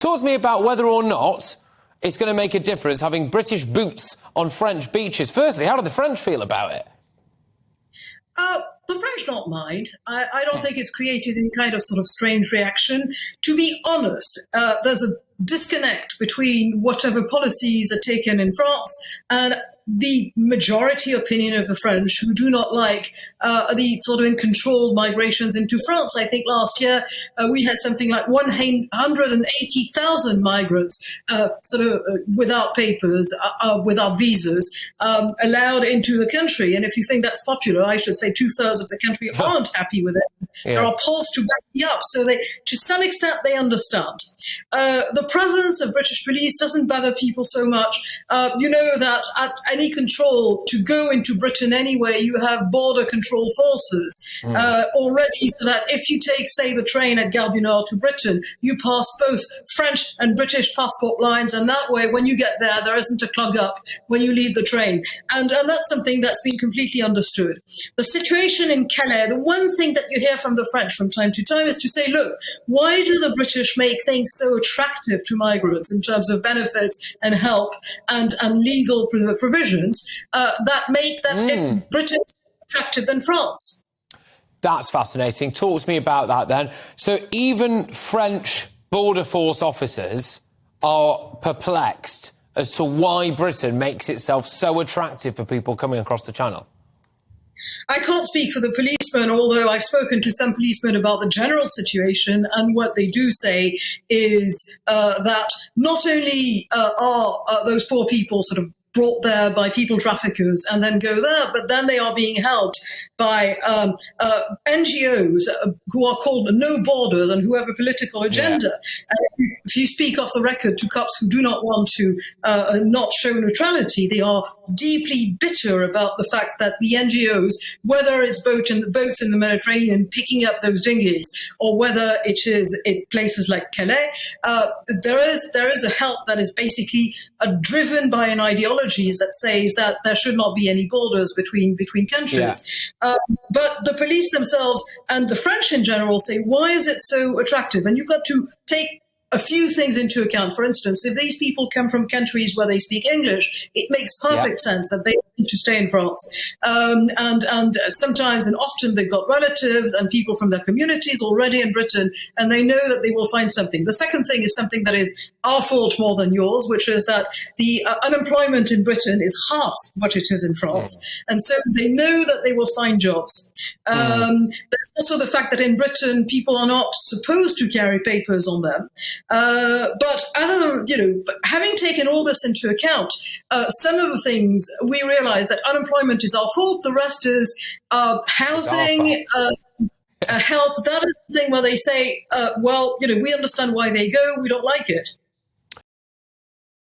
Talk to me about whether or not it's going to make a difference having British boots on French beaches. Firstly, how do the French feel about it? The French don't mind. I don't think it's created any kind of sort of strange reaction. To be honest, there's a disconnect between whatever policies are taken in France and the majority opinion of the French, who do not like the sort of uncontrolled migrations into France. I think last year we had something like 180,000 migrants without papers, without visas, allowed into the country. And if you think that's popular, I should say 2/3 of the country aren't happy with it. Yeah. There are polls to back me up. So to some extent, they understand. The presence of British police doesn't bother people so much. You know that at any control to go into Britain anyway, you have border control forces already, so that if you take, say, the train at Gare du Nord to Britain, you pass both French and British passport lines, and that way, when you get there, there isn't a clog up when you leave the train. And that's something that's been completely understood. The situation in Calais, the one thing that you hear from the French from time to time is to say, look, why do the British make things so attractive to migrants in terms of benefits and help and legal provisions that make that Britain attractive than France? That's fascinating. Talk to me about that then. So even French border force officers are perplexed as to why Britain makes itself so attractive for people coming across the Channel. I can't speak for the policemen, although I've spoken to some policemen about the general situation, and what they do say is that not only are those poor people sort of brought there by people traffickers and then go there, but then they are being helped by NGOs who are called No Borders and who have a political agenda. Yeah. And if you speak off the record to cops who do not want to not show neutrality, they are deeply bitter about the fact that the NGOs, whether it's boats in the Mediterranean picking up those dinghies, or whether it is in places like Calais, there is a help that is basically driven by an ideology that says that there should not be any borders between countries. Yeah. But the police themselves and the French in general say, why is it so attractive? And you've got to take a few things into account. For instance, if these people come from countries where they speak English, it makes perfect sense that they need to stay in France. And sometimes and often they've got relatives and people from their communities already in Britain, and they know that they will find something. The second thing is something that is our fault more than yours, which is that the unemployment in Britain is half what it is in France. And so they know that they will find jobs. There's also the fact that in Britain, people are not supposed to carry papers on them. But having taken all this into account, some of the things we realize that unemployment is our fault. The rest is housing, help. That is the thing where they say, we understand why they go. We don't like it.